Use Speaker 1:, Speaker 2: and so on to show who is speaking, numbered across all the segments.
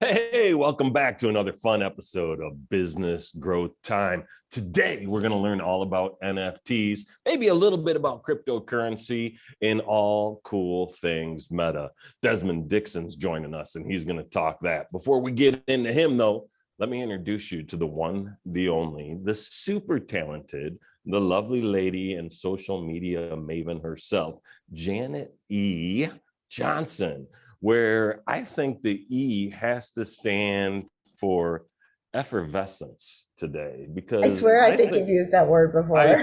Speaker 1: Hey, welcome back to another fun episode of Business Growth Time. Today, we're going to learn all about NFTs, maybe a little bit about cryptocurrency, and all cool things meta. Desmond Dixon's joining us, and he's going to talk that. Before we get into him, though, let me introduce you to the one, the only, the super talented, the lovely lady and social media maven herself, Janet E. Johnson, where I think the E has to stand for effervescence today,
Speaker 2: I
Speaker 1: because
Speaker 2: swear, I think you've used that word before.
Speaker 1: I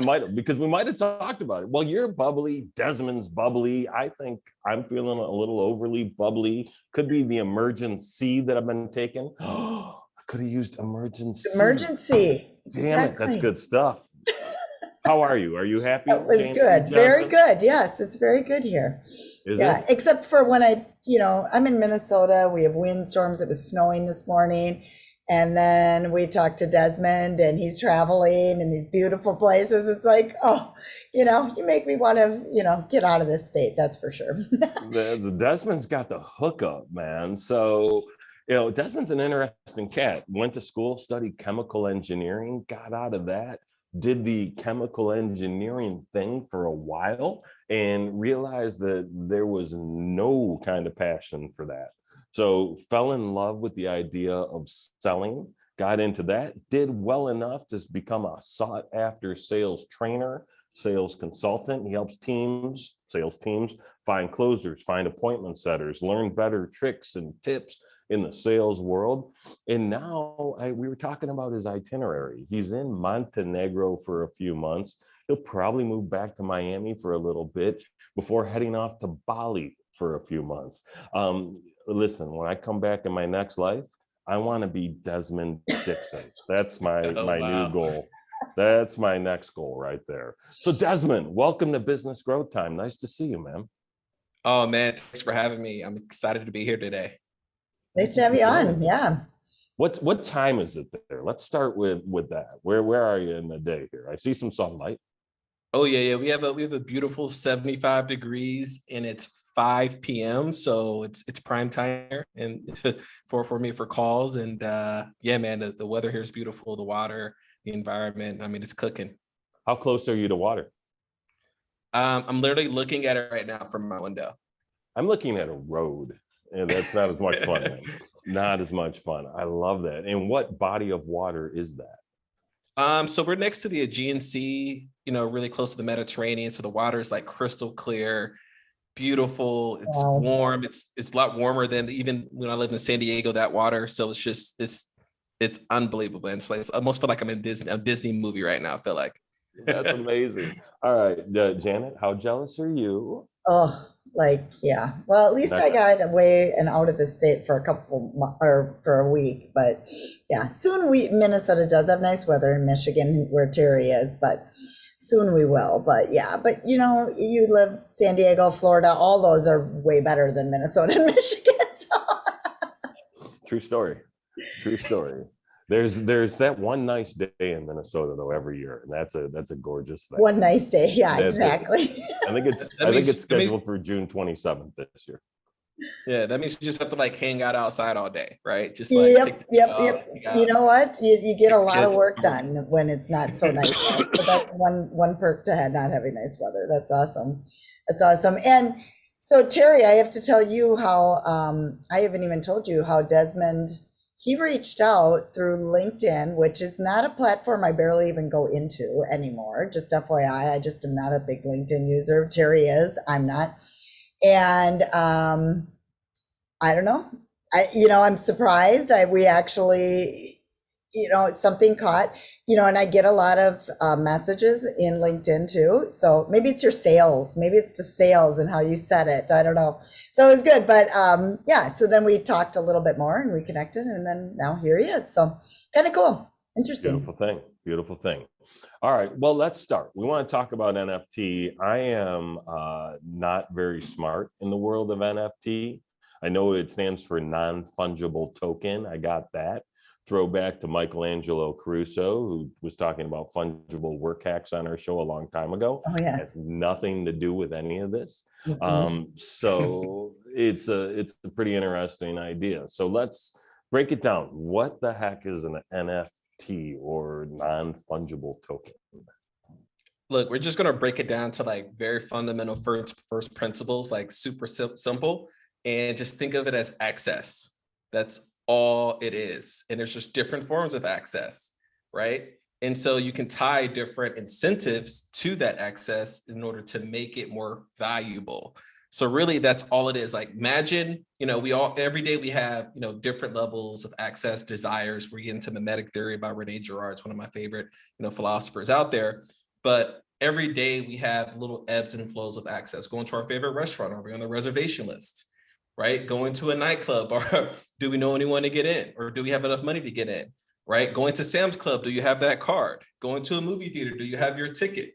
Speaker 1: might have, because we might have talked about it. Well, you're bubbly, Desmond's bubbly. I think I'm feeling a little overly bubbly. Could be the emergency that I've been taking. I could have used emergency.
Speaker 2: Emergency.
Speaker 1: Damn it, that's
Speaker 2: Exactly.
Speaker 1: good stuff. How are you? Are you happy,
Speaker 2: That was
Speaker 1: Janet E.
Speaker 2: good. Very
Speaker 1: Johnson?
Speaker 2: good. Yes, it's very good here.
Speaker 1: Is
Speaker 2: Yeah,
Speaker 1: it?
Speaker 2: except for when I'm in Minnesota. We have windstorms. It was snowing this morning. And then we talked to Desmond and he's traveling in these beautiful places. It's like, oh, you make me want to, get out of this state. That's for sure.
Speaker 1: Desmond's got the hookup, man. So, Desmond's an interesting cat. Went to school, studied chemical engineering, got out of that, did the chemical engineering thing for a while, and realized that there was no kind of passion for that. So, fell in love with the idea of selling, got into that, did well enough to become a sought after sales trainer, sales consultant. He helps sales teams, find closers, find appointment setters, learn better tricks and tips in the sales world. And now we were talking about his itinerary. He's in Montenegro for a few months. He'll probably move back to Miami for a little bit before heading off to Bali for a few months. Listen, when I come back in my next life, I want to be Desmond Dixon. That's my new goal. That's my next goal right there. So Desmond, welcome to Business Growth Time. Nice to see you, man.
Speaker 3: Oh man, thanks for having me. I'm excited to be here today.
Speaker 2: Nice to have you on. Yeah.
Speaker 1: What time is it there? Let's start with that. Where are you in the day here? I see some sunlight.
Speaker 3: Oh yeah. We have a beautiful 75 degrees and it's 5 p.m. So it's prime time here and for me for calls. And yeah, man, the weather here is beautiful, the water, the environment. I mean, it's cooking.
Speaker 1: How close are you to water?
Speaker 3: I'm literally looking at it right now from my window.
Speaker 1: I'm looking at a road, and that's not as much fun, man. Not as much fun. I love that. And what body of water is that?
Speaker 3: So we're next to the Aegean Sea, really close to the Mediterranean. So the water is like crystal clear, beautiful. It's
Speaker 2: Wow.
Speaker 3: warm. It's a lot warmer than even when I lived in San Diego, that water. So it's unbelievable. And it's like, I almost feel like I'm in a Disney movie right now. I feel like.
Speaker 1: That's amazing. All right, Janet, how jealous are you?
Speaker 2: Oh, yeah. Well, at least I got away and out of the state for or for a week. But yeah, soon Minnesota does have nice weather in Michigan where Terry is, but soon we will. But yeah, you live San Diego, Florida, all those are way better than Minnesota and Michigan. So.
Speaker 1: True story. True story. There's that one nice day in Minnesota though every year, and that's a gorgeous thing.
Speaker 2: One nice day, yeah,
Speaker 1: That's
Speaker 2: exactly.
Speaker 1: I think it's scheduled for June 27th this year.
Speaker 3: Yeah, that means you just have to like hang out outside all day, right? Just
Speaker 2: Yep. You know what? You get a lot of work done when it's not so nice. But that's one perk to not having nice weather. That's awesome. That's awesome. And so Terry, I have to tell you how I haven't even told you how Desmond, he reached out through LinkedIn, which is not a platform I barely even go into anymore. Just FYI, I just am not a big LinkedIn user. Terry is, I'm not. And I don't know. I'm surprised. We actually, something caught, and I get a lot of messages in LinkedIn too. So maybe it's your sales, maybe it's the sales and how you said it. I don't know. So it was good. But yeah, so then we talked a little bit more and we connected, and then now here he is. So kind of cool. Interesting.
Speaker 1: Beautiful thing. Beautiful thing. All right. Well, let's start. We want to talk about NFT. I am not very smart in the world of NFT. I know it stands for non-fungible token. I got that. Throwback to Michelangelo Caruso, who was talking about fungible work hacks on our show a long time ago.
Speaker 2: Oh, yeah.
Speaker 1: It has nothing to do with any of this.
Speaker 2: Mm-hmm.
Speaker 1: So it's a pretty interesting idea. So let's break it down. What the heck is an NFT, or non-fungible token?
Speaker 3: Look, we're just going to break it down to like very fundamental first principles, like super simple, and just think of it as access. That's all it is. And there's just different forms of access, right? And so you can tie different incentives to that access in order to make it more valuable. So really that's all it is. Like imagine, we all, every day we have, different levels of access, desires. We get into mimetic theory by Rene Girard. It's one of my favorite, philosophers out there. But every day we have little ebbs and flows of access. Going to our favorite restaurant, are we on the reservation list, right? Going to a nightclub, or do we know anyone to get in? Or do we have enough money to get in, right? Going to Sam's Club, do you have that card? Going to a movie theater, do you have your ticket,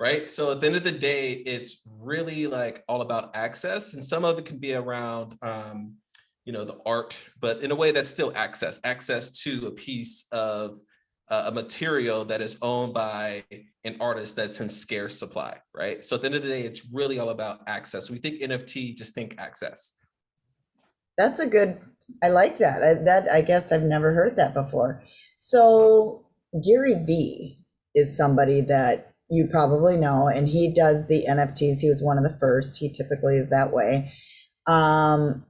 Speaker 3: right? So at the end of the day, it's really like all about access. And some of it can be around, the art, but in a way that's still access to a piece of a material that is owned by an artist that's in scarce supply, right? So at the end of the day, it's really all about access. When we think NFT, just think access.
Speaker 2: That's a good, I like that. I guess I've never heard that before. So Gary Vee is somebody that you probably know, and he does the NFTs. He was one of the first. He typically is that way. And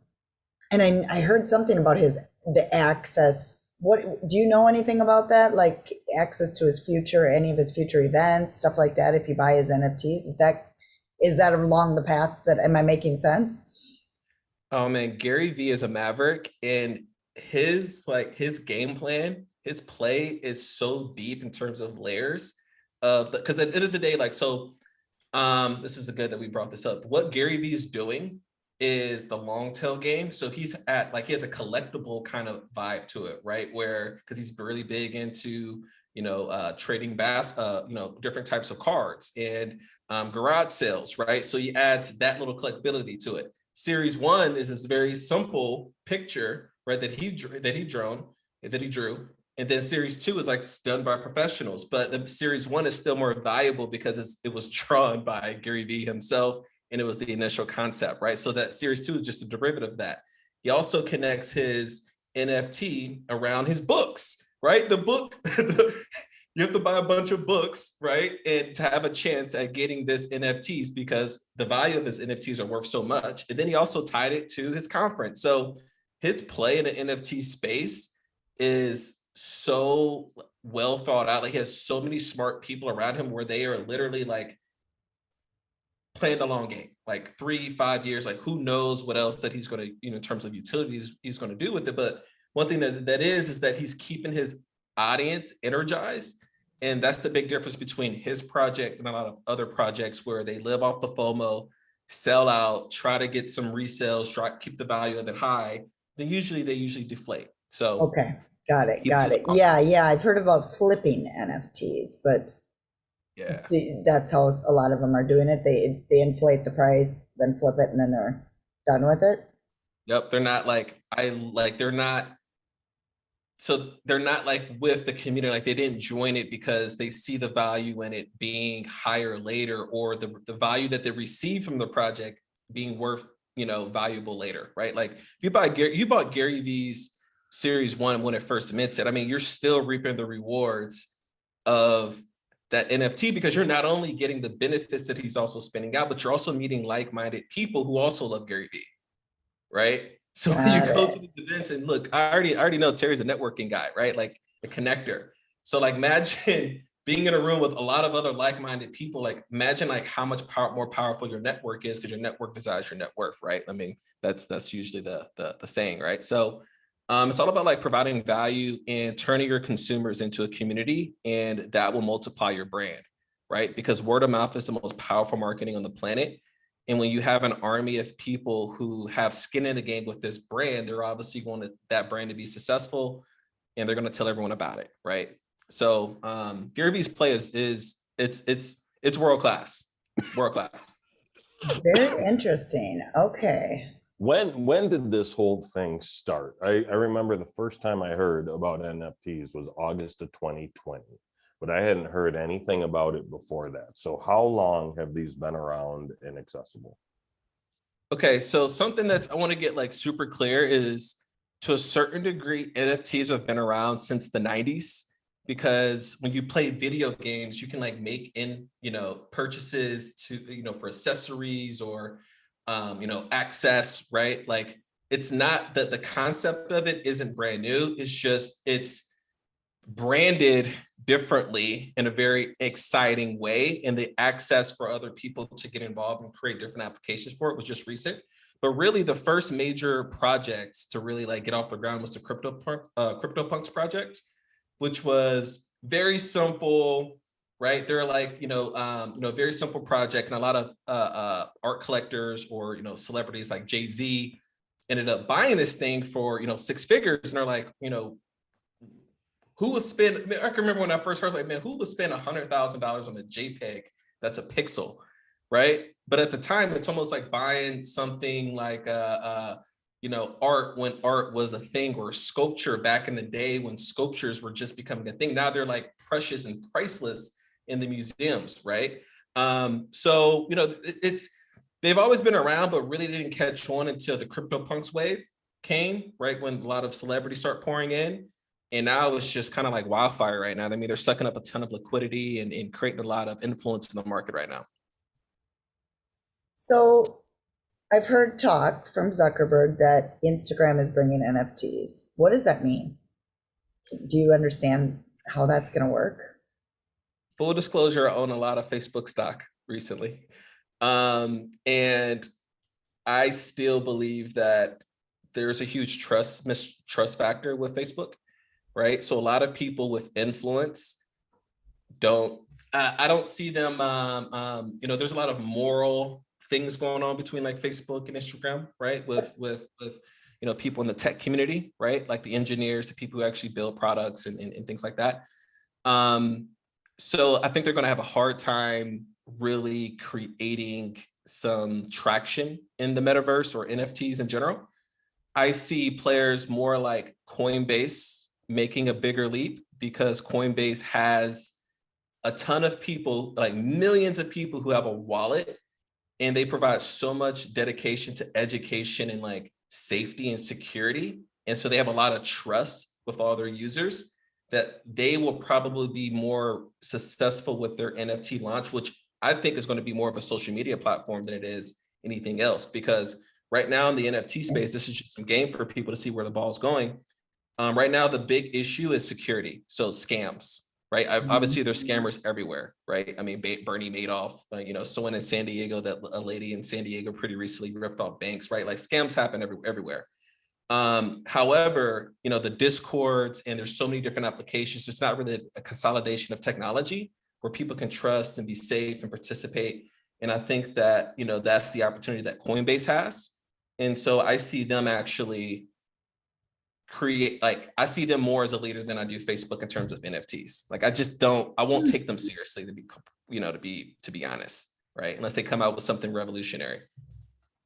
Speaker 2: I heard something about the access. What do you know anything about that? Like access to his future, any of his future events, stuff like that. If you buy his NFTs, is that along the path that, am I making sense?
Speaker 3: Oh man, Gary Vee is a maverick, and his game plan, his play is so deep in terms of layers of, because at the end of the day, this is good that we brought this up. What Gary Vee's doing is the long tail game. So he has a collectible kind of vibe to it, right? Where, because he's really big into, trading different types of cards and garage sales, right? So he adds that little collectability to it. Series 1 is this very simple picture, right? That he drew. And then series 2 is like done by professionals, but the series 1 is still more valuable because it was drawn by Gary Vee himself. And it was the initial concept, right? So that series 2 is just a derivative of that. He also connects his NFT around his books, right? The book, you have to buy a bunch of books, right? And to have a chance at getting this NFTs, because the value of his NFTs are worth so much. And then he also tied it to his conference. So his play in the NFT space is so well thought out. Like he has so many smart people around him where they are literally like playing the long game, like 3-5 years, like who knows what else that he's going to, in terms of utilities, he's going to do with it. But one thing that he's keeping his audience energized. And that's the big difference between his project and a lot of other projects where they live off the FOMO, sell out, try to get some resales, keep the value of it high. Then they usually deflate. So
Speaker 2: okay, got it. Yeah, I've heard about flipping NFTs, but
Speaker 3: yeah,
Speaker 2: see, that's how a lot of them are doing it. They inflate the price, then flip it, and then they're done with it.
Speaker 3: Yep, they're not they're not like with the community, like they didn't join it because they see the value in it being higher later, or the value that they receive from the project being worth, valuable later, right? Like if you bought Gary Vee's series 1 when it first minted, I mean, you're still reaping the rewards of that NFT, because you're not only getting the benefits that he's also spending out, but you're also meeting like-minded people who also love Gary Vee, right? So when you go to the events, and look, I already know Terry's a networking guy, right? Like a connector. So like imagine being in a room with a lot of other like-minded people. Like imagine like how much more powerful your network is, because your network decides your net worth, right? I mean, that's usually the saying, right? So it's all about like providing value and turning your consumers into a community, and that will multiply your brand, right? Because word of mouth is the most powerful marketing on the planet. And when you have an army of people who have skin in the game with this brand, they're obviously going that brand to be successful, and they're going to tell everyone about it, right? So Gary Vee's play is world class, world class.
Speaker 2: Very interesting. Okay.
Speaker 1: When did this whole thing start? I remember the first time I heard about NFTs was August of 2020, but I hadn't heard anything about it before that. So how long have these been around and accessible?
Speaker 3: Okay, so something that's I want to get like super clear is, to a certain degree, NFTs have been around since the 90s, because when you play video games, you can like make purchases to, for accessories or access, right? Like, it's not that the concept of it isn't brand new. It's just it's branded differently in a very exciting way, and the access for other people to get involved and create different applications for it was just recent. But really, the first major projects to really like get off the ground was the CryptoPunks project, which was very simple, right? They're like very simple project, and a lot of art collectors or celebrities like Jay-Z ended up buying this thing for 6 figures, and they're like, who would spend? I can remember when I first heard, like, man, who would spend $100,000 on a JPEG that's a pixel, right? But at the time, it's almost like buying something like art, when art was a thing, or sculpture back in the day when sculptures were just becoming a thing. Now they're like precious and priceless in the museums, right? So they've always been around, but really didn't catch on until the CryptoPunks wave came, right? When a lot of celebrities start pouring in. And now it's just kind of like wildfire right now. I mean, they're sucking up a ton of liquidity and creating a lot of influence in the market right now.
Speaker 2: So I've heard talk from Zuckerberg that Instagram is bringing NFTs. What does that mean? Do you understand how that's going to work?
Speaker 3: Full disclosure, I own a lot of Facebook stock recently. And I still believe that there's a huge mistrust factor with Facebook, right? So a lot of people with influence I don't see them, there's a lot of moral things going on between like Facebook and Instagram, right? With people in the tech community, right? Like the engineers, the people who actually build products and things like that. So I think they're going to have a hard time really creating some traction in the metaverse or NFTs in general. I see players more like Coinbase making a bigger leap, because Coinbase has a ton of people, like millions of people who have a wallet, and they provide so much dedication to education and like safety and security. And so they have a lot of trust with all their users that they will probably be more successful with their NFT launch, which I think is going to be more of a social media platform than it is anything else. Because right now in the NFT space, this is just some game for people to see where the ball's going. Right now, the big issue is security. So scams, right? Obviously, there's scammers everywhere, right? I mean, Bernie Madoff, someone in San Diego, that a lady in San Diego pretty recently ripped off banks, right? Like scams happen everywhere. However, the Discords, and there's so many different applications. It's not really a consolidation of technology where people can trust and be safe and participate. And I think that, that's the opportunity that Coinbase has. And so I see them actually I see them more as a leader than I do Facebook in terms of NFTs. Like, I won't take them seriously, to be honest, right? Unless they come out with something revolutionary.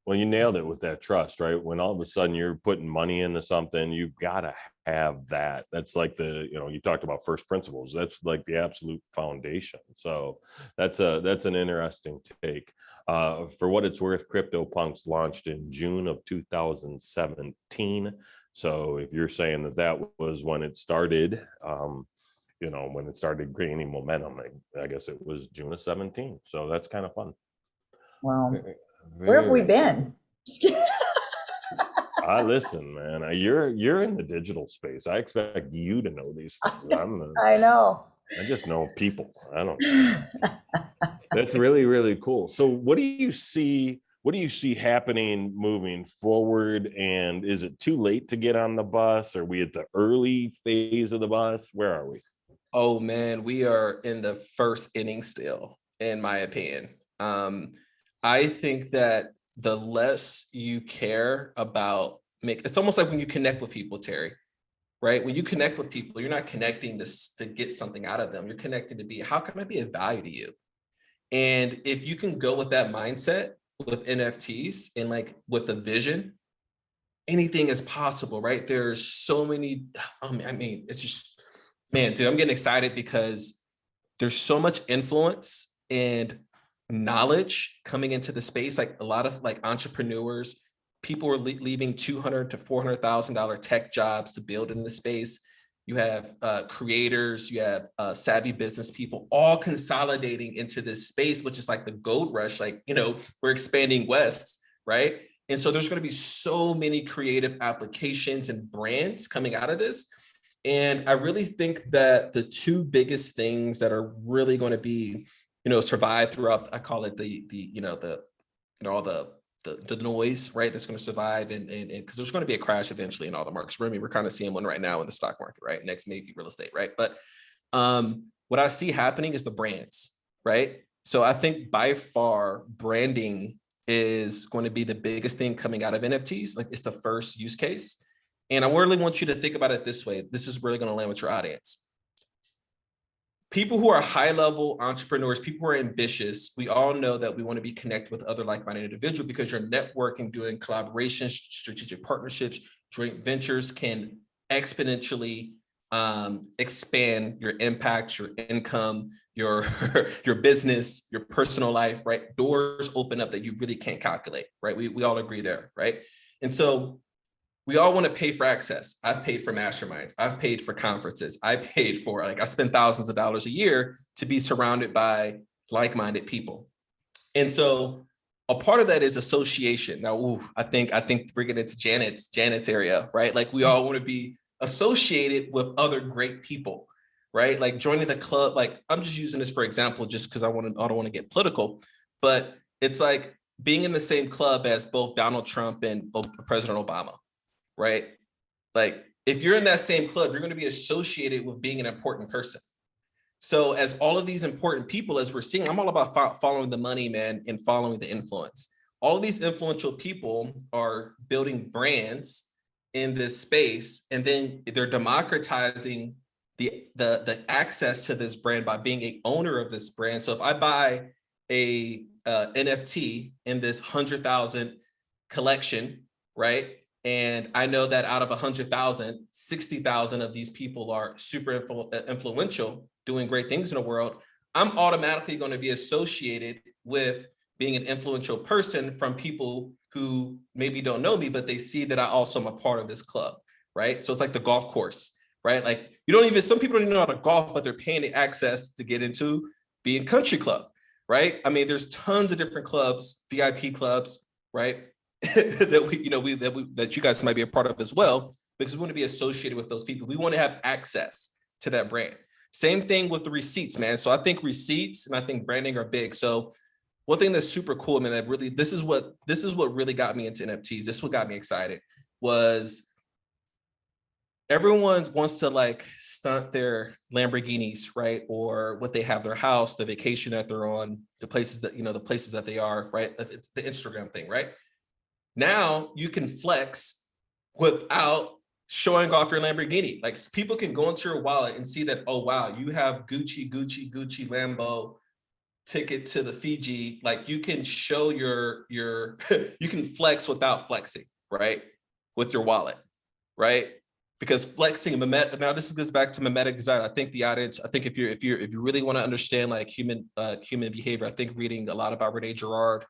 Speaker 1: Well, you nailed it with that trust, right? When all of a sudden you're putting money into something, you've got to have that. That's like you talked about first principles. That's like the absolute foundation. So that's an interesting take. For what it's worth, CryptoPunks launched in June of 2017. So if you're saying that was when it started, when it started gaining momentum, I guess it was June of 17. So that's kind of fun.
Speaker 2: Wow. Where have we been?
Speaker 1: Listen, man, you're in the digital space. I expect you to know these things.
Speaker 2: I know.
Speaker 1: I just know people. I don't know. That's really, really cool. So what do you see happening moving forward? And is it too late to get on the bus? Are we at the early phase of the bus? Where are we?
Speaker 3: Oh man, we are in the first inning still, in my opinion. I think that the less you care about it's almost like when you connect with people, Terry, right? When you connect with people, you're not connecting to get something out of them. You're connecting to how can I be of value to you? And if you can go with that mindset with NFTs and like with a vision, anything is possible, right? There's so many, it's just, man, dude, I'm getting excited because there's so much influence, and knowledge coming into the space. Like a lot of like entrepreneurs, people are leaving $200,000 to $400,000 tech jobs to build in the space. You have creators, you have savvy business people, all consolidating into this space, which is like the gold rush. Like, you know, we're expanding west, right? And so there's going to be so many creative applications and brands coming out of this. And I really think that the two biggest things that are really going to be, you know, survive throughout, I call it all the noise, right? That's going to survive, and because there's going to be a crash eventually in all the markets. I mean, we're kind of seeing one right now in the stock market, right? Next, maybe real estate, right? But what I see happening is the brands, right? So I think by far branding is going to be the biggest thing coming out of NFTs. Like, it's the first use case. And I really want you to think about it this way. This is really going to land with your audience. People who are high-level entrepreneurs, people who are ambitious, we all know that we want to be connected with other like-minded individuals, because your networking, doing collaborations, strategic partnerships, joint ventures can exponentially expand your impact, your income, your your business, your personal life, right? Doors open up that you really can't calculate, right? We all agree there, right? And so we all want to pay for access. I've paid for masterminds. I've paid for conferences. I paid for, like, I spend thousands of dollars a year to be surrounded by like-minded people. And so a part of that is association. Now, I think we're getting into Janet's area, right? Like, we all want to be associated with other great people, right? Like joining the club. Like, I'm just using this for example, just because I don't want to get political, but it's like being in the same club as both Donald Trump and President Obama. Right? Like, if you're in that same club, you're going to be associated with being an important person. So as all of these important people, as we're seeing, I'm all about following the money, man, and following the influence. All of these influential people are building brands in this space, and then they're democratizing the access to this brand by being an owner of this brand. So if I buy a NFT in this 100,000 collection, right? And I know that out of 100,000, 60,000 of these people are super influential, doing great things in the world. I'm automatically going to be associated with being an influential person from people who maybe don't know me, but they see that I also am a part of this club, right? So it's like the golf course, right? Like, some people don't even know how to golf, but they're paying the access to get into being country club, right? I mean, there's tons of different clubs, VIP clubs, right? that you guys might be a part of as well, because we want to be associated with those people. We want to have access to that brand. Same thing with the receipts, man. So I think receipts and I think branding are big. So one thing that's super cool, man, that really, this is what really got me into NFTs. This is what got me excited, was everyone wants to like stunt their Lamborghinis, right? Or what they have, their house, the vacation that they're on, the places that they are, right? It's the Instagram thing, right? Now you can flex without showing off your Lamborghini. Like, people can go into your wallet and see that, oh, wow, you have Gucci Lambo ticket to the Fiji. Like, you can show your you can flex without flexing, right? With your wallet, right? Because flexing, now this goes back to mimetic design. I think the audience, if you really want to understand like human behavior, I think reading a lot about Rene Girard,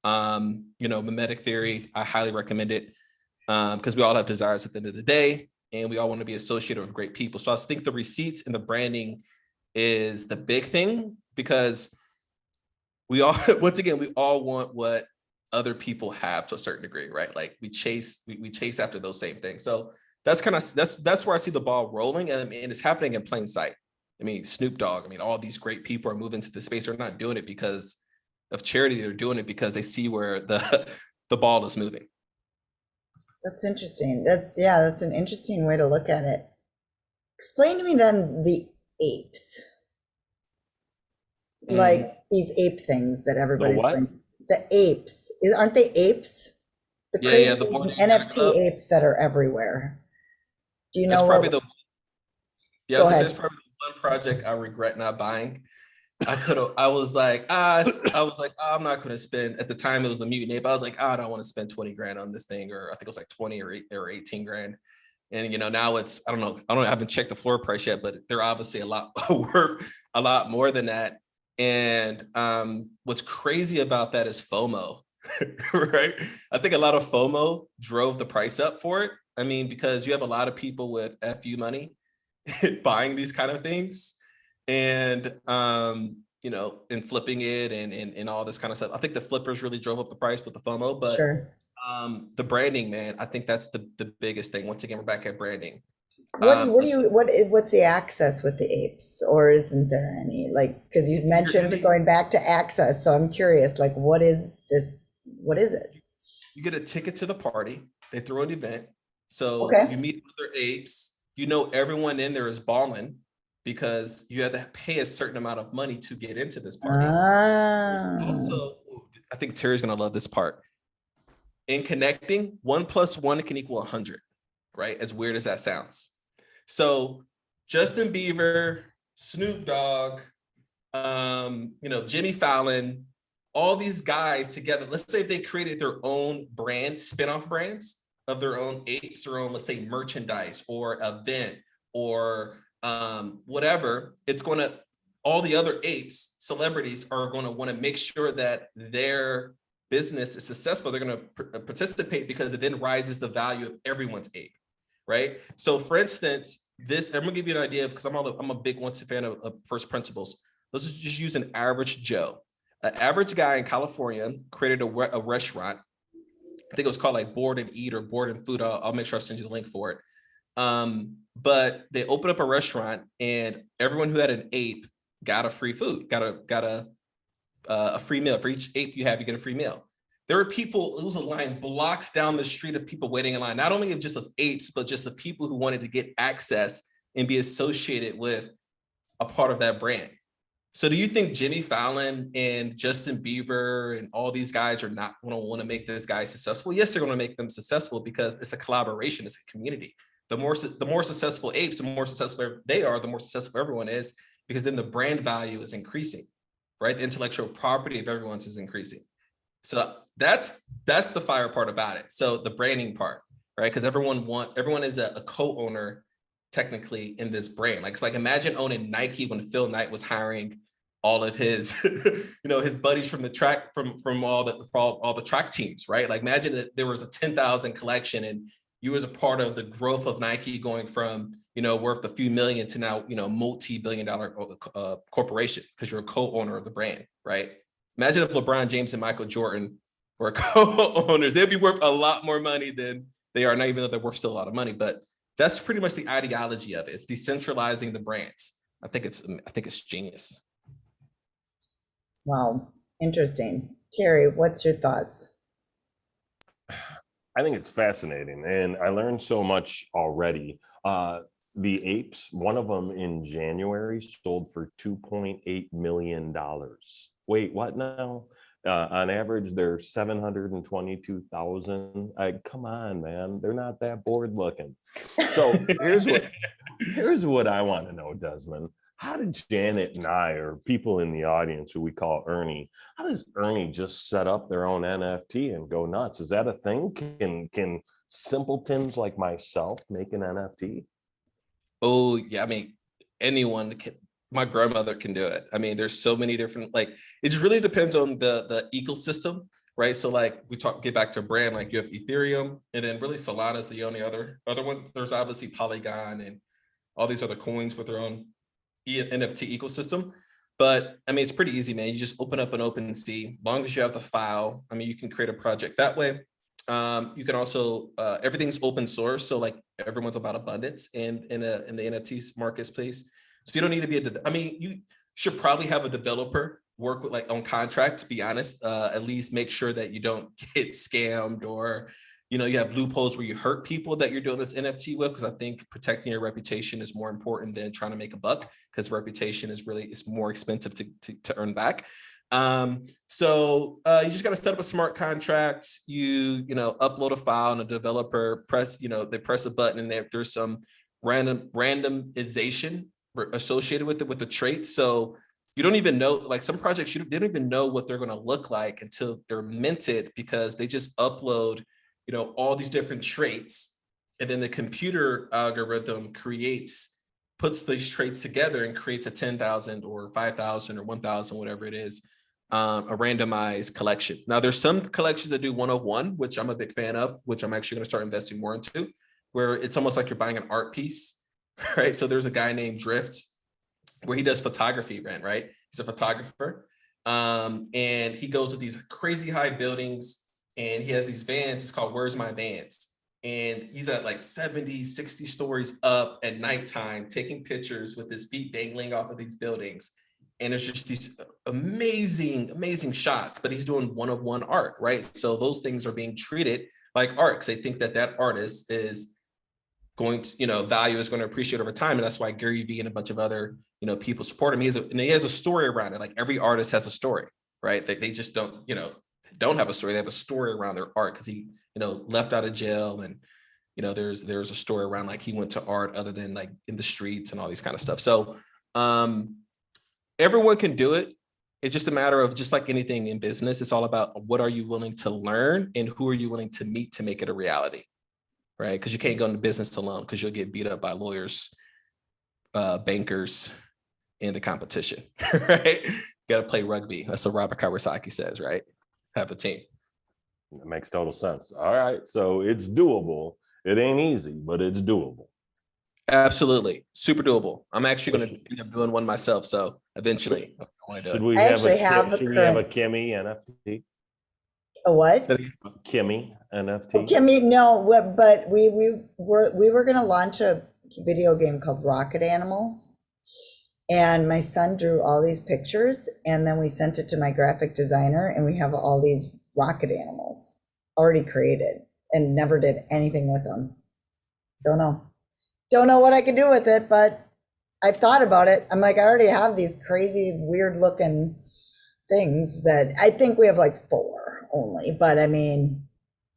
Speaker 3: mimetic theory, I highly recommend it, because we all have desires at the end of the day, and we all want to be associated with great people. So I think the receipts and the branding is the big thing, because we all, once again, we all want what other people have to a certain degree, right? Like, we chase after those same things. So that's where I see the ball rolling, and it's happening in plain sight. I mean, Snoop Dogg, all these great people are moving to the space. They're not doing it because of charity. They're doing it because they see where the ball is moving.
Speaker 2: That's interesting. That's an interesting way to look at it. Explain to me then the apes. Like these ape things that everybody's doing. The apes. Aren't they apes? The crazy NFT apes that are everywhere. Do you know? That's probably
Speaker 3: that's probably the one project I regret not buying. I was like, I'm not going to spend, at the time it was a mutant ape. I was like, I don't want to spend 20 grand on this thing, or I think it was like 20 or 18 grand. And, now it's, I haven't checked the floor price yet, but they're obviously worth a lot more than that. And what's crazy about that is FOMO, right? I think a lot of FOMO drove the price up for it. I mean, because you have a lot of people with FU money buying these kind of things and, you know, and flipping it and all this kind of stuff. I think the flippers really drove up the price with the FOMO, but
Speaker 2: Sure.
Speaker 3: the branding, man, I think that's the biggest thing. Once again, we're back at branding.
Speaker 2: What's the access with the apes, or isn't there any? Like, because you mentioned going back to access, so I'm curious, like, what is this? What is it?
Speaker 3: You get a ticket to the party. They throw an event. So
Speaker 2: Okay.
Speaker 3: you meet other apes. You know, everyone in there is balling because you have to pay a certain amount of money to get into this party. Also, I think Terry's gonna love this part. In connecting, 1 + 1 can equal 100, right? As weird as that sounds. So Justin Bieber, Snoop Dogg, you know, Jimmy Fallon, all these guys together, let's say if they created their own brand, spinoff brands of their own apes, their own, let's say, merchandise or event or whatever, it's going to, all the other apes, celebrities are going to want to make sure that their business is successful. They're going to participate because it then rises the value of everyone's ape, right? So for instance, this, I'm gonna give you an idea because I'm a big fan of first principles. Let's just use an average Joe. An average guy in California created a restaurant. I think it was called like Board and Eat or Board and Food. I'll make sure I send you the link for it. But they opened up a restaurant and everyone who had an ape got a free food, got a free meal. For each ape you have, you get a free meal. There were people, it was a line blocks down the street of people waiting in line, not only just of apes, but just of people who wanted to get access and be associated with a part of that brand. So do you think Jimmy Fallon and Justin Bieber and all these guys are not going to want to make this guy successful? Yes, they're going to make them successful because it's a collaboration, it's a community. The more successful apes, the more successful they are, the more successful everyone is, because then the brand value is increasing, right? The intellectual property of everyone's is increasing. So that's the fire part about it. So the branding part, right? Because everyone is a co-owner technically in this brand. Like, it's like, imagine owning Nike when Phil Knight was hiring all of his, his buddies from the track, from all the track teams, right? Like, imagine that there was a 10,000 collection and you was a part of the growth of Nike going from, worth a few million to now, multi-billion-dollar corporation because you're a co-owner of the brand, right? Imagine if LeBron James and Michael Jordan were co-owners. They'd be worth a lot more money than they are now, even though they're worth still a lot of money. But that's pretty much the ideology of it. It's decentralizing the brands. I think it's genius.
Speaker 2: Wow, interesting. Terry, what's your thoughts?
Speaker 1: I think it's fascinating, and I learned so much already. The apes, one of them in January sold for $2.8 million. Wait, what now? On average, they're 722,000. Come on, man. They're not that bored looking. So here's what I want to know, Desmond. How did Janet and I, or people in the audience who we call Ernie, how does Ernie just set up their own NFT and go nuts? Is that a thing? Can simpletons like myself make an NFT?
Speaker 3: Oh, yeah. I mean, anyone can. My grandmother can do it. I mean, there's so many different, like, it just really depends on the ecosystem, right? So like get back to brand, like you have Ethereum, and then really Solana's the only other one. There's obviously Polygon and all these other coins with their own NFT ecosystem. But I mean, it's pretty easy, man. You just open up an OpenSea. As long as you have the file, I mean, you can create a project that way. You can also, everything's open source. So like everyone's about abundance in the NFTs marketplace. So you don't need to be you should probably have a developer work with like on contract, to be honest, at least make sure that you don't get scammed or, you have loopholes where you hurt people that you're doing this NFT with. Cause I think protecting your reputation is more important than trying to make a buck, because reputation is more expensive to earn back. So you just got to set up a smart contract. You upload a file and a developer they press a button and there's some randomization associated with it, with the traits. So you don't even know, like some projects, they don't even know what they're going to look like until they're minted, because they just upload, all these different traits. And then the computer algorithm creates puts these traits together and creates a 10,000 or 5,000 or 1,000, whatever it is, a randomized collection. Now, there's some collections that do 1 of 1, which I'm a big fan of, which I'm actually going to start investing more into, where it's almost like you're buying an art piece, right? So there's a guy named Drift where he does photography, right? He's a photographer. And he goes to these crazy high buildings and he has these vans. It's called Where's My Vans? And he's at like 70, 60 stories up at nighttime, taking pictures with his feet dangling off of these buildings. And it's just these amazing, amazing shots, but he's doing 1 of 1 art, right? So those things are being treated like art because they think that that artist is going to, value is going to appreciate over time. And that's why Gary Vee and a bunch of other, people support him. And he has a story around it. Like every artist has a story, right? They just don't have a story. They have a story around their art because he, left out of jail. And, there's a story around like he went to art other than like in the streets and all these kind of stuff. So everyone can do it. It's just a matter of just like anything in business. It's all about what are you willing to learn and who are you willing to meet to make it a reality, right? Because you can't go into business alone because you'll get beat up by lawyers, bankers, and the competition, right? You got to play rugby. That's what Robert Kawasaki says, right? Have a team.
Speaker 1: That makes total sense. All right. So it's doable. It ain't easy, but it's doable.
Speaker 3: Absolutely. Super doable. I'm actually going to end up doing one myself. So eventually I want to do
Speaker 1: Should
Speaker 3: it.
Speaker 1: we
Speaker 2: I
Speaker 1: have
Speaker 2: actually
Speaker 1: a,
Speaker 2: have a
Speaker 1: should we have a
Speaker 2: current-
Speaker 1: Kimmy NFT?
Speaker 2: A what?
Speaker 1: Kimmy NFT?
Speaker 2: I mean, no, but we were going to launch a video game called Rocket Animals. And my son drew all these pictures and then we sent it to my graphic designer and we have all these rocket animals already created and never did anything with them. Don't know what I can do with it, but I've thought about it. I'm like, I already have these crazy, weird looking things that I think we have like 4 only, but I mean,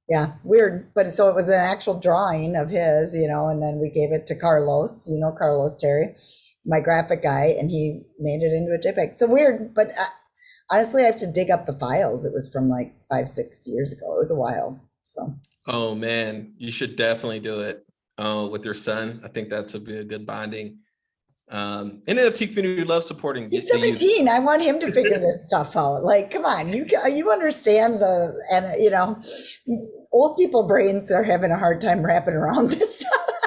Speaker 2: yeah, weird. But so it was an actual drawing of his, and then we gave it to Carlos, Carlos Terry, my graphic guy, and he made it into a JPEG. So weird, but honestly, I have to dig up the files. It was from like 5-6 years ago. It was a while. So.
Speaker 3: Oh man, you should definitely do it with your son. I think that's be a good bonding. NFT community loves supporting.
Speaker 2: He's 17. I want him to figure this stuff out. Like, come on, you understand old people brains are having a hard time wrapping around this stuff.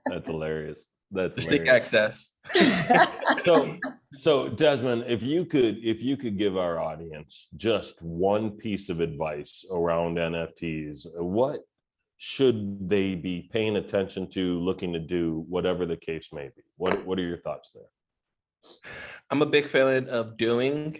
Speaker 1: That's hilarious. That's
Speaker 3: stick access.
Speaker 1: So Desmond, if you could give our audience just one piece of advice around NFTs, what should they be paying attention to, looking to do, whatever the case may be? What are your thoughts there?
Speaker 3: I'm a big fan of doing,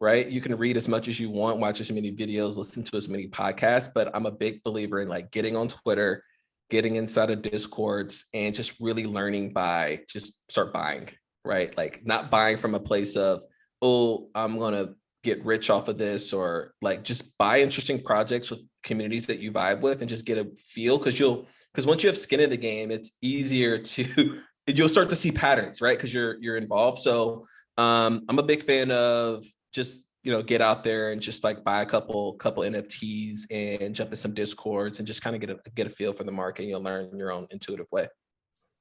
Speaker 3: right? You can read as much as you want, watch as many videos, listen to as many podcasts, but I'm a big believer in like getting on Twitter, getting inside of Discords, and just really learning by just start buying, right? Like not buying from a place of, oh, I'm going to get rich off of this, or like just buy interesting projects with communities that you vibe with and just get a feel. Because once you have skin in the game, it's easier to, you'll start to see patterns, right? Because you're involved. So I'm a big fan of just, get out there and just like buy a couple NFTs and jump in some Discords and just kind of get a feel for the market. You'll learn in your own intuitive way.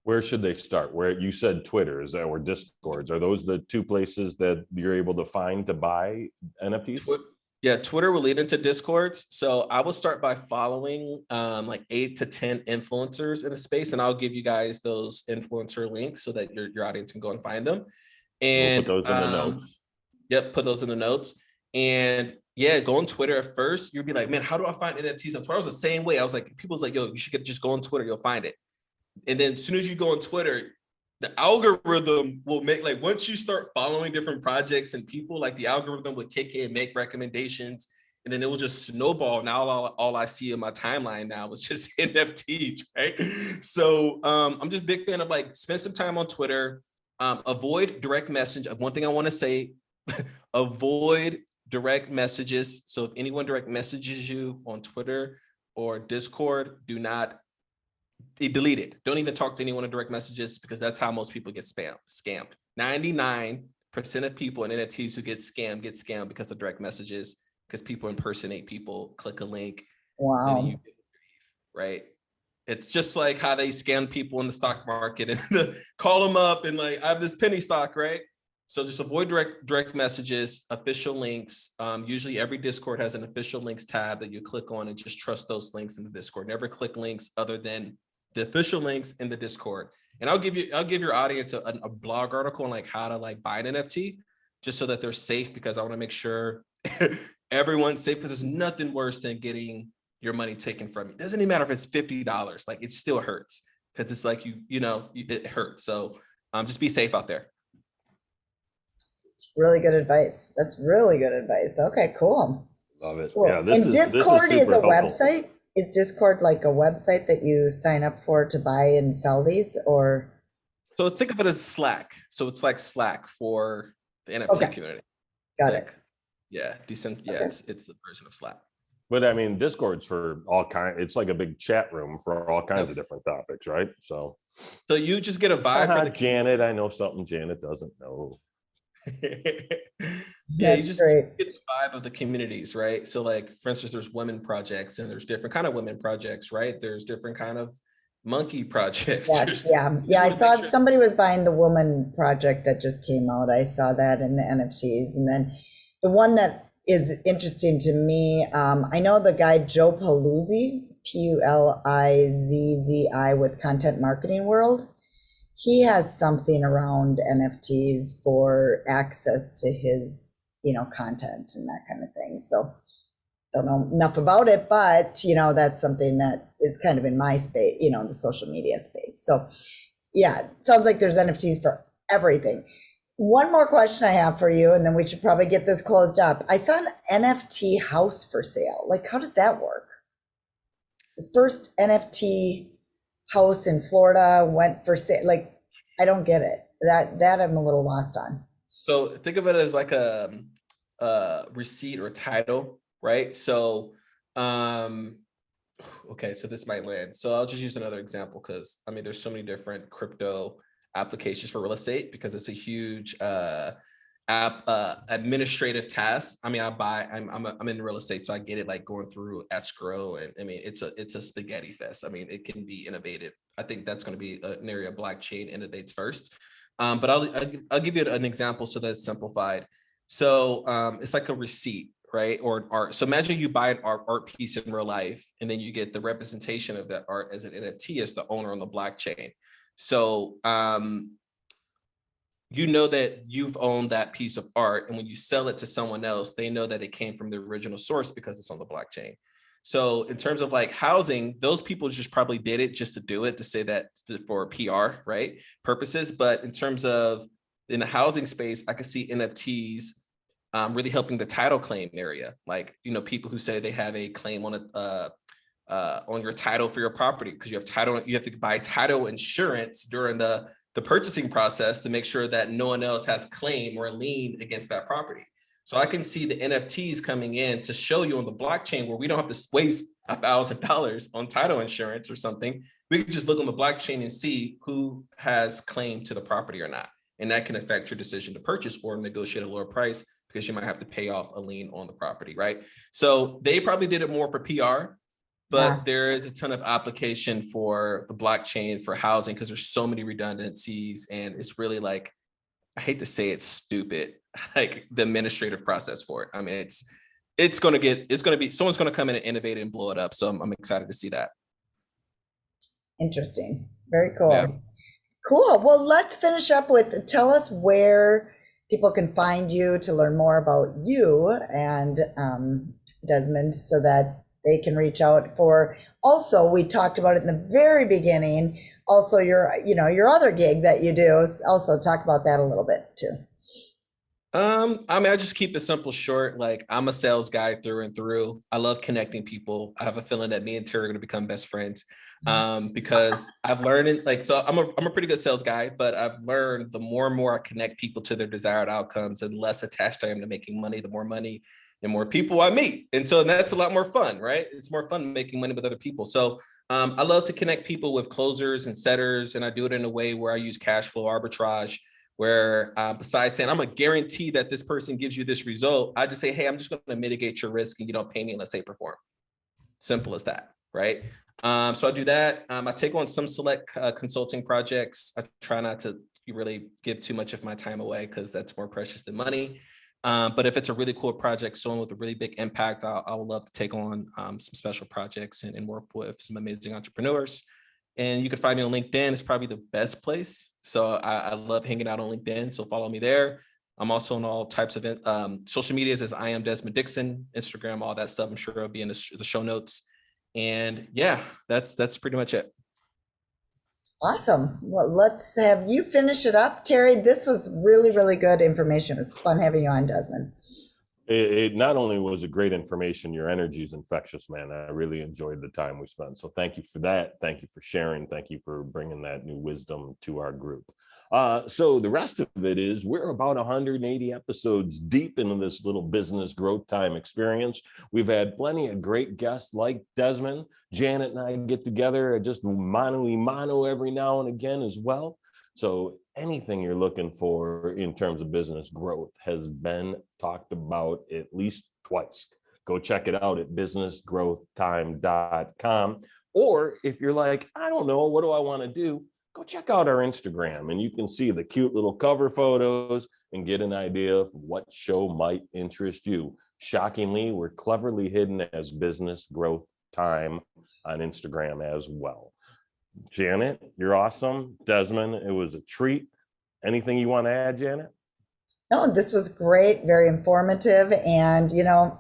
Speaker 1: Where should they start? Where you said Twitter, is that, or Discords? Are those the 2 places that you're able to find to buy NFTs?
Speaker 3: Yeah, Twitter will lead into Discords. So I will start by following like 8 to 10 influencers in the space, and I'll give you guys those influencer links so that your audience can go and find them. And
Speaker 1: we'll put those in the notes.
Speaker 3: Yep, put those in the notes. And yeah, go on Twitter at first. You'll be like, man, how do I find NFTs on Twitter? I was the same way. I was like, people's like, yo, you should just go on Twitter, you'll find it. And then as soon as you go on Twitter, the algorithm will make, like, once you start following different projects and people, like the algorithm will kick in, make recommendations, and then it will just snowball. Now all I see in my timeline now is just NFTs, right? So I'm just a big fan of like, spend some time on Twitter, avoid direct message. One thing I want to say, avoid direct messages. So if anyone direct messages you on Twitter or Discord, do not delete it. Don't even talk to anyone in direct messages, because that's how most people get scammed. 99% of people in NFTs who get scammed because of direct messages, because people impersonate people, click a link.
Speaker 2: Wow.
Speaker 3: Right? It's just like how they scam people in the stock market and call them up and like, I have this penny stock, right? So just avoid direct messages, official links. Usually every Discord has an official links tab that you click on, and just trust those links in the Discord. Never click links other than the official links in the Discord. And I'll give your audience a blog article on like how to like buy an NFT, just so that they're safe, because I want to make sure everyone's safe, because there's nothing worse than getting your money taken from you. It doesn't even matter if it's $50, like it still hurts, because it's like it hurts. So just be safe out there.
Speaker 2: It's really good advice. That's really good advice. Okay, cool.
Speaker 1: Love it.
Speaker 2: Cool.
Speaker 1: Yeah,
Speaker 2: And Discord is a
Speaker 1: helpful.
Speaker 2: website? Is Discord like a website that you sign up for to buy and sell these, or?
Speaker 3: So think of it as Slack. So it's like Slack for the NFT community.
Speaker 2: Got it.
Speaker 3: Yeah, decent. Yeah,
Speaker 2: Okay.
Speaker 3: it's the version of Slack.
Speaker 1: But I mean, Discord's for all kinds. It's like a big chat room for all kinds of different topics, right? So
Speaker 3: you just get a vibe for the
Speaker 1: Janet. I know something Janet doesn't know.
Speaker 3: Yeah, you just
Speaker 2: great.
Speaker 3: get the vibe of the communities, right? So like, for instance, there's women projects, and there's different kind of women projects, right? There's different kind of monkey projects.
Speaker 2: Yeah. I saw somebody was buying the woman project that just came out. I saw that in the NFTs. And then the one that is interesting to me, I know the guy Joe Paluzzi, Pulizzi with Content Marketing World. He has something around NFTs for access to his, content and that kind of thing. So don't know enough about it, but that's something that is kind of in my space, the social media space. So yeah, it sounds like there's NFTs for everything. One more question I have for you, and then we should probably get this closed up. I saw an NFT house for sale. Like, how does that work? The first NFT house in Florida went for sale. Like, I don't get it. That I'm a little lost on.
Speaker 3: So think of it as like a receipt or title, right? So, okay, so this might land. So I'll just use another example, because I mean, there's so many different crypto applications for real estate, because it's a huge administrative task. I mean, I'm in real estate, so I get it, like going through escrow, and I mean, it's a spaghetti fest. I mean, it can be innovative. I think that's going to be an area blockchain innovates first. But I'll give you an example so that it's simplified. So it's like a receipt, right? Or an art. So imagine you buy an art piece in real life, and then you get the representation of that art as an NFT as the owner on the blockchain. So you know that you've owned that piece of art, and when you sell it to someone else, they know that it came from the original source because it's on the blockchain. So in terms of like housing, those people just probably did it just to do it, to say that for PR, right, purposes. But in terms of in the housing space, I could see NFTs really helping the title claim area. Like, people who say they have a claim on your title for your property, because you have title, you have to buy title insurance during the purchasing process to make sure that no one else has claim or a lien against that property. So I can see the NFTs coming in to show you on the blockchain, where we don't have to waste $1,000 on title insurance or something. We can just look on the blockchain and see who has claim to the property or not. And that can affect your decision to purchase or negotiate a lower price, because you might have to pay off a lien on the property, right? So they probably did it more for PR, but there is a ton of application for the blockchain for housing, because there's so many redundancies, and it's really like, I hate to say it's stupid, like the administrative process for it. I mean, it's going to be, someone's going to come in and innovate and blow it up. So I'm excited to see that.
Speaker 2: Interesting. Very cool.
Speaker 3: Yeah.
Speaker 2: Cool. Well, let's finish up with, tell us where people can find you to learn more about you and Desmond, so that they can reach out for, also, we talked about it in the very beginning, also your other gig that you do. Also talk about that a little bit too.
Speaker 3: I mean, I just keep it simple, short. Like, I'm a sales guy through and through. I love connecting people. I have a feeling that me and Terry are going to become best friends, because I've learned it. Like, so I'm a pretty good sales guy, but I've learned the more and more I connect people to their desired outcomes, and less attached I am to making money, the more money and more people I meet. And so that's a lot more fun, right? It's more fun making money with other people. So I love to connect people with closers and setters, and I do it in a way where I use cash flow arbitrage, where besides saying I'm gonna guarantee that this person gives you this result, I just say, hey, I'm just gonna mitigate your risk, and you don't pay me unless they perform. Simple as that, right? So I do that. I take on some select consulting projects. I try not to really give too much of my time away because that's more precious than money. But if it's a really cool project, someone with a really big impact, I would love to take on some special projects and work with some amazing entrepreneurs. And you can find me on LinkedIn. It's probably the best place. So I love hanging out on LinkedIn. So follow me there. I'm also on all types of social medias as I am Desmond Dixon, Instagram, all that stuff. I'm sure it'll be in the show notes. And yeah, that's pretty much it.
Speaker 2: Awesome. Well, let's have you finish it up, Terry. This was really, really good information. It was fun having you on, Desmond.
Speaker 1: It not only was it great information, your energy is infectious, man. I really enjoyed the time we spent. So thank you for that. Thank you for sharing. Thank you for bringing that new wisdom to our group. So the rest of it is we're about 180 episodes deep into this little business growth time experience. We've had plenty of great guests like Desmond. Janet and I get together just mano every now and again as well. So anything you're looking for in terms of business growth has been talked about at least twice. Go check it out at businessgrowthtime.com. Or if you're like, I don't know, what do I want to do? Go check out our Instagram and you can see the cute little cover photos and get an idea of what show might interest you. Shockingly, we're cleverly hidden as Business Growth Time on Instagram as well. Janet, you're awesome. Desmond, it was a treat. Anything you want to add, Janet?
Speaker 2: No, this was great, very informative. And,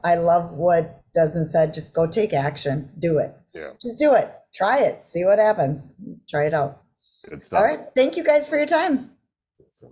Speaker 2: I love what Desmond said. Just go take action. Do it.
Speaker 1: Yeah.
Speaker 2: Just do it. Try it. See what happens. Try it out.
Speaker 1: Good stuff.
Speaker 2: All right. Thank you guys for your time.
Speaker 1: Awesome.